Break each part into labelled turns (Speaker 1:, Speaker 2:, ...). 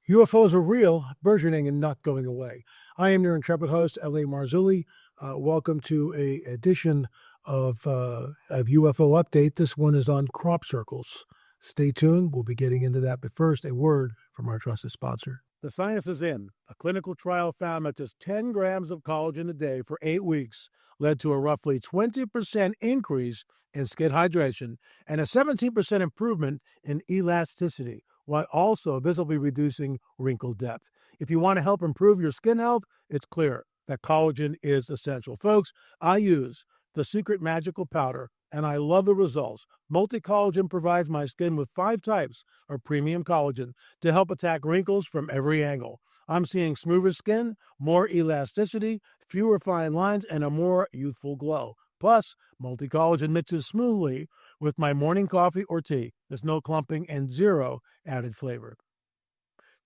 Speaker 1: UFOs are real, burgeoning, and not going away. I am your intrepid host, L.A. Marzulli. Welcome to a edition of UFO Update. This one is on crop circles. Stay tuned. We'll be getting into that. But first, a word from our trusted sponsor. The science is in. A clinical trial found that just 10 grams of collagen a day for 8 weeks led to a roughly 20% increase in skin hydration and a 17% improvement in elasticity, while also visibly reducing wrinkle depth. If you want to help improve your skin health, it's clear that collagen is essential. Folks, I use the secret magical powder, and I love the results. Multi-collagen provides my skin with 5 types of premium collagen to help attack wrinkles from every angle. I'm seeing smoother skin, more elasticity, fewer fine lines, and a more youthful glow. Plus, multi-collagen mixes smoothly with my morning coffee or tea. There's no clumping and 0 added flavor.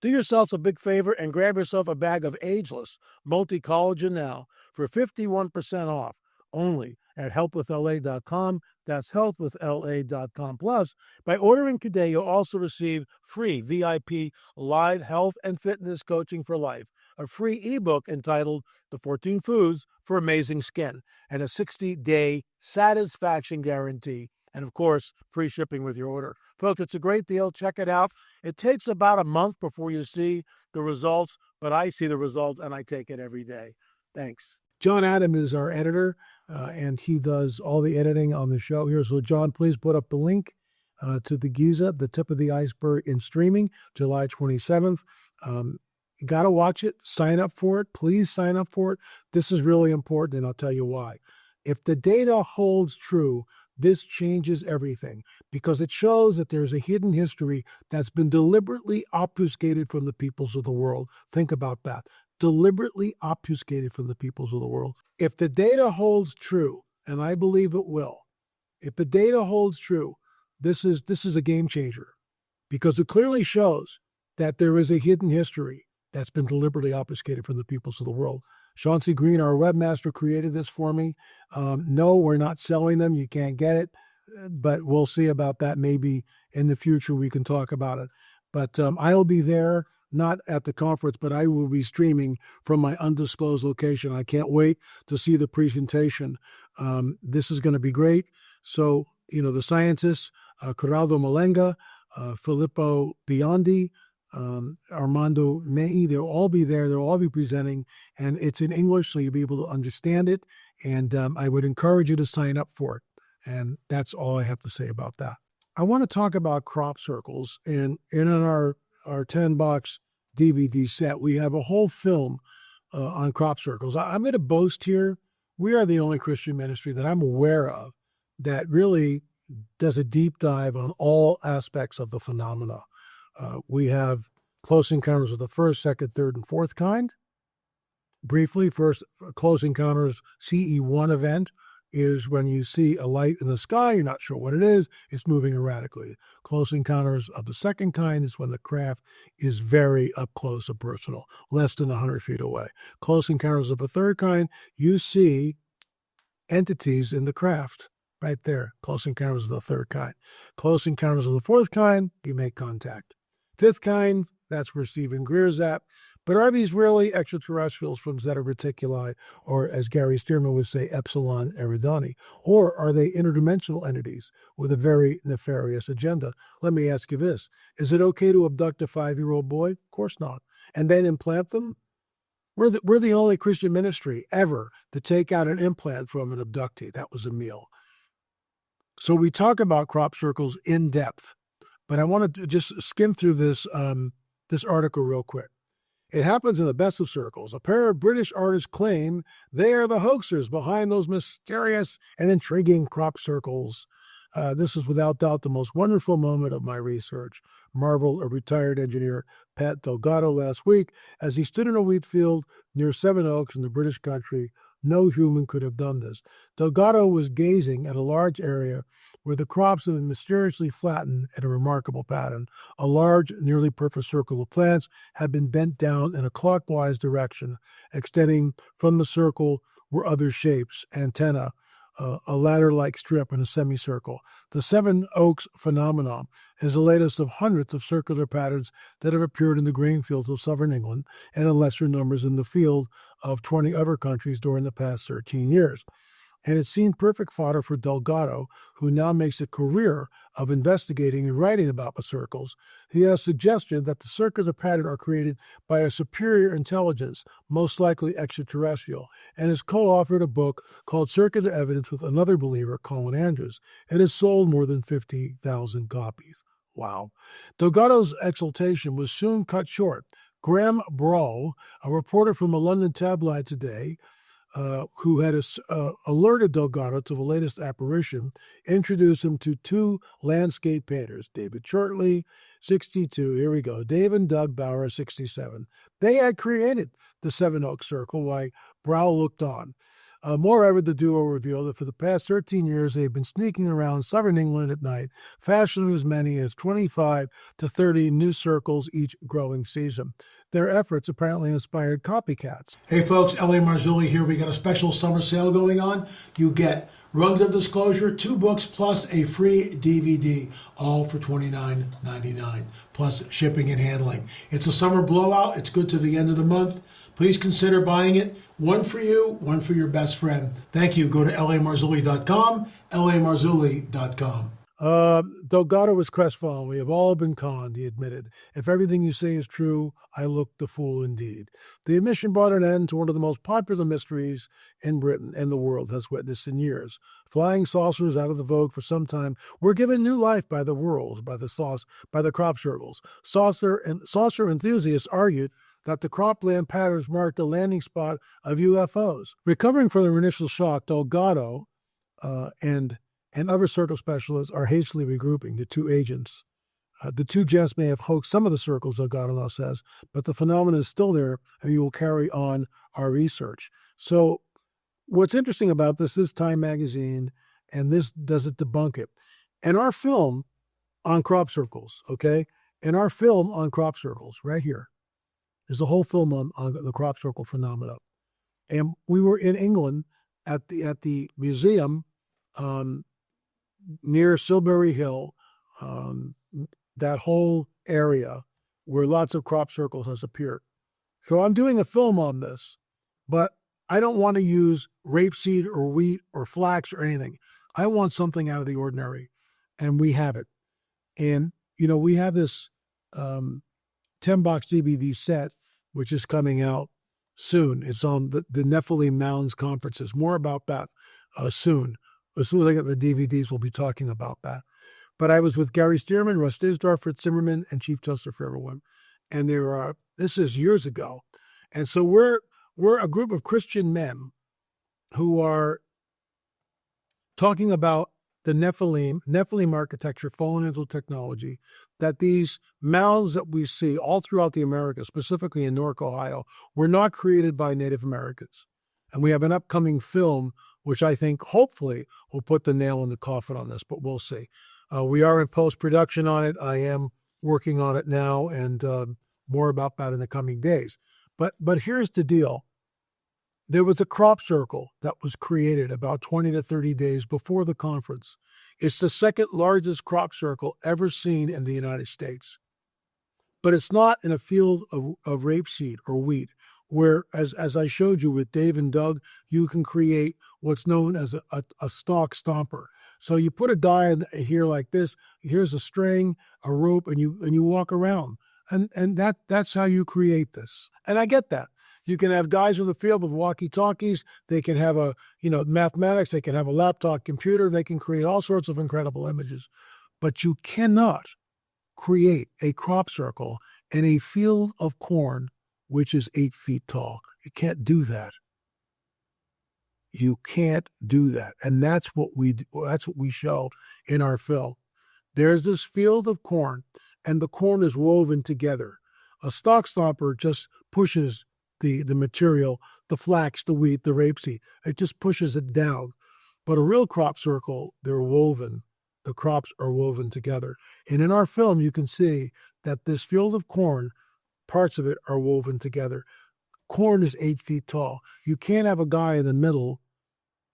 Speaker 1: Do yourselves a big favor and grab yourself a bag of ageless multi-collagen now for 51% off, only at healthwithla.com. That's healthwithla.com. Plus, by ordering today, you'll also receive free VIP live health and fitness coaching for life, a free ebook entitled The 14 Foods for Amazing Skin, and a 60-day satisfaction guarantee. And of course, free shipping with your order. Folks, it's a great deal. Check it out. It takes about a month before you see the results, but I see the results and I take it every day. Thanks. John Adam is our editor, and he does all the editing on the show here. So, John, please put up the link to the Giza, the tip of the iceberg, in streaming, July 27th. You got to watch it. Sign up for it. Please sign up for it. This is really important, and I'll tell you why. If the data holds true, this changes everything because it shows that there's a hidden history that's been deliberately obfuscated from the peoples of the world. Think about that. Deliberately obfuscated from the peoples of the world. If the data holds true, and I believe it will, if the data holds true, this is a game changer because it clearly shows that there is a hidden history that's been deliberately obfuscated from the peoples of the world. Sean C. Green, our webmaster, created this for me. No, we're not selling them. You can't get it, but we'll see about that. Maybe in the future we can talk about it. But I'll be there, not at the conference, but I will be streaming from my undisclosed location. I can't wait to see the presentation. This is going to be great. So, the scientists, Corrado Malenga, Filippo Biondi, Armando Mei, they'll all be there. They'll all be presenting, and it's in English, so you'll be able to understand it. And I would encourage you to sign up for it. And that's all I have to say about that. I want to talk about crop circles. And in our 10-box DVD set, we have a whole film on crop circles. I'm going to boast here. We are the only Christian ministry that I'm aware of that really does a deep dive on all aspects of the phenomena. We have Close Encounters of the First, Second, Third, and Fourth Kind. Briefly, first, Close Encounters CE1 event is when you see a light in the sky, you're not sure what it is, it's moving erratically. Close Encounters of the Second Kind is when the craft is very up close and personal, less than 100 feet away. Close Encounters of the Third Kind, you see entities in the craft. Right there, Close Encounters of the Third Kind. Close Encounters of the Fourth Kind, you make contact. Fifth kind, that's where Stephen Greer's at. But are these really extraterrestrials from Zeta Reticuli, or as Gary Stearman would say, Epsilon Eridani? Or are they interdimensional entities with a very nefarious agenda? Let me ask you this. Is it okay to abduct a 5-year-old boy? Of course not. And then implant them? We're the only Christian ministry ever to take out an implant from an abductee. That was a meal. So we talk about crop circles in depth, but I want to just skim through this article real quick. It happens in the best of circles. A pair of British artists claim they are the hoaxers behind those mysterious and intriguing crop circles. This is without doubt the most wonderful moment of my research, marveled a retired engineer, Pat Delgado, last week as he stood in a wheat field near Seven Oaks in the British country. No human could have done this. Delgado was gazing at a large area where the crops have been mysteriously flattened in a remarkable pattern. A large, nearly perfect circle of plants had been bent down in a clockwise direction. Extending from the circle were other shapes, antennae, a ladder-like strip in a semicircle. The Seven Oaks phenomenon is the latest of hundreds of circular patterns that have appeared in the grain fields of southern England and in lesser numbers in the field of 20 other countries during the past 13 years. And it seemed perfect fodder for Delgado, who now makes a career of investigating and writing about the circles. He has suggested that the circular pattern are created by a superior intelligence, most likely extraterrestrial, and has co-authored a book called Circular Evidence with another believer, Colin Andrews. It has sold more than 50,000 copies. Wow. Delgado's exultation was soon cut short. Graham Brawl, a reporter from a London tabloid today, who had alerted Delgado to the latest apparition, introduced him to two landscape painters, David Shortley, 62, here we go, Dave and Doug Bauer, 67. They had created the Seven Oaks Circle while Brow looked on. Moreover, the duo revealed that for the past 13 years, they've been sneaking around southern England at night, fashioning as many as 25 to 30 new circles each growing season. Their efforts apparently inspired copycats. Hey folks, L.A. Marzulli here. We got a special summer sale going on. You get Rungs of Disclosure, 2 books, plus a free DVD, all for $29.99, plus shipping and handling. It's a summer blowout. It's good to the end of the month. Please consider buying it. One for you, one for your best friend. Thank you. Go to lamarzulli.com, lamarzulli.com. Delgado was crestfallen. We have all been conned, he admitted. If everything you say is true, I look the fool indeed. The admission brought an end to one of the most popular mysteries in Britain and the world has witnessed in years. Flying saucers out of the vogue for some time were given new life by the world, by the crop circles. Saucer enthusiasts argued that the cropland patterns marked the landing spot of UFOs. Recovering from their initial shock, Delgado and other circle specialists are hastily regrouping the two agents. The two gents may have hoaxed some of the circles, Delgado now says, but the phenomenon is still there, and we will carry on our research. So what's interesting about this is Time magazine, and this doesn't debunk it. And our film on crop circles, okay? In our film on crop circles, right here, there's a whole film on the crop circle phenomena. And we were in England at the museum near Silbury Hill, that whole area where lots of crop circles has appeared. So I'm doing a film on this, but I don't want to use rapeseed or wheat or flax or anything. I want something out of the ordinary, and we have it. And, we have this 10-box DVD set, which is coming out soon. It's on the Nephilim Mounds conferences. More about that soon. As soon as I get the DVDs, we'll be talking about that. But I was with Gary Stearman, Russ Disdorf, Fritz Zimmerman, and Chief Justice for everyone. And this is years ago. And so we're a group of Christian men who are talking about the Nephilim architecture fallen into technology, that these mounds that we see all throughout the Americas, specifically in Newark, Ohio, were not created by Native Americans. And we have an upcoming film, which I think hopefully will put the nail in the coffin on this, but we'll see. We are in post-production on it. I am working on it now, and more about that in the coming days. But here's the deal. There was a crop circle that was created about 20 to 30 days before the conference. It's the second largest crop circle ever seen in the United States. But it's not in a field of rapeseed or wheat, where, as I showed you with Dave and Doug, you can create what's known as a stalk stomper. So you put a die in here like this, here's a string, a rope, and you walk around. And that's how you create this. And I get that. You can have guys in the field with walkie-talkies. They can have mathematics. They can have a laptop computer. They can create all sorts of incredible images. But you cannot create a crop circle in a field of corn which is 8 feet tall. You can't do that. You can't do that. And that's what we show in our film. There's this field of corn, and the corn is woven together. A stalk stomper just pushes the material, the flax, the wheat, the rapeseed. It just pushes it down. But a real crop circle, they're woven. The crops are woven together. And in our film, you can see that this field of corn, parts of it are woven together. Corn is 8 feet tall. You can't have a guy in the middle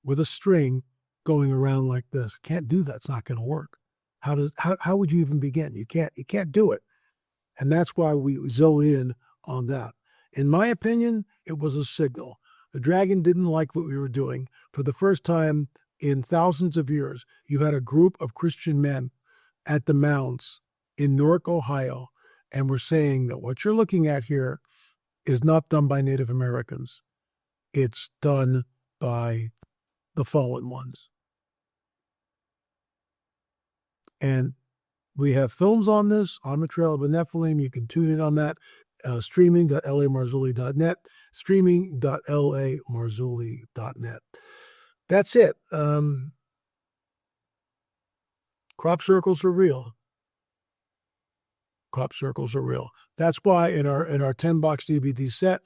Speaker 1: with a string going around like this. Can't do that. It's not going to work. How would you even begin? You can't do it. And that's why we zone in on that. In my opinion, it was a signal. The dragon didn't like what we were doing. For the first time in thousands of years, you had a group of Christian men at the mounds in Newark, Ohio, and were saying that what you're looking at here is not done by Native Americans. It's done by the fallen ones. And we have films on this, on the Trail of the Nephilim. You can tune in on that. Streaming.lamarzulli.net, streaming.lamarzulli.net. That's it. Crop circles are real. Crop circles are real. That's why in our 10-box DVD set,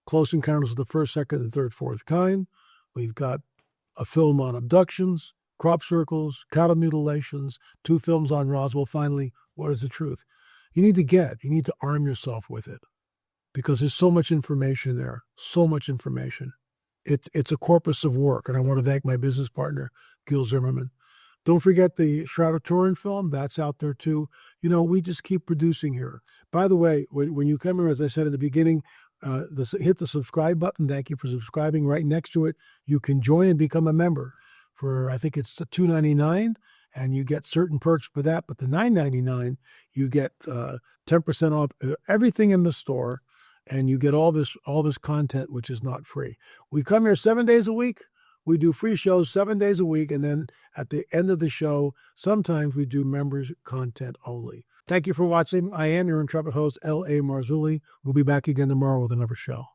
Speaker 1: Close Encounters of the First, Second, and Third, Fourth Kind, we've got a film on abductions, crop circles, cattle mutilations, 2 films on Roswell. Finally, what is the truth? You need to arm yourself with it, because there's so much information there, so much information. It's a corpus of work, and I want to thank my business partner, Gil Zimmerman. Don't forget the Shroud of Turin film. That's out there too. We just keep producing here. By the way, when you come here, as I said at the beginning, hit the subscribe button. Thank you for subscribing. Right next to it, you can join and become a member for, I think it's $2.99, and you get certain perks for that. But the $9.99, you get 10% off everything in the store, and you get all this content, which is not free. We come here 7 days a week. We do free shows 7 days a week, and then at the end of the show, sometimes we do members content only. Thank you for watching. I am your intrepid host, L.A. Marzulli. We'll be back again tomorrow with another show.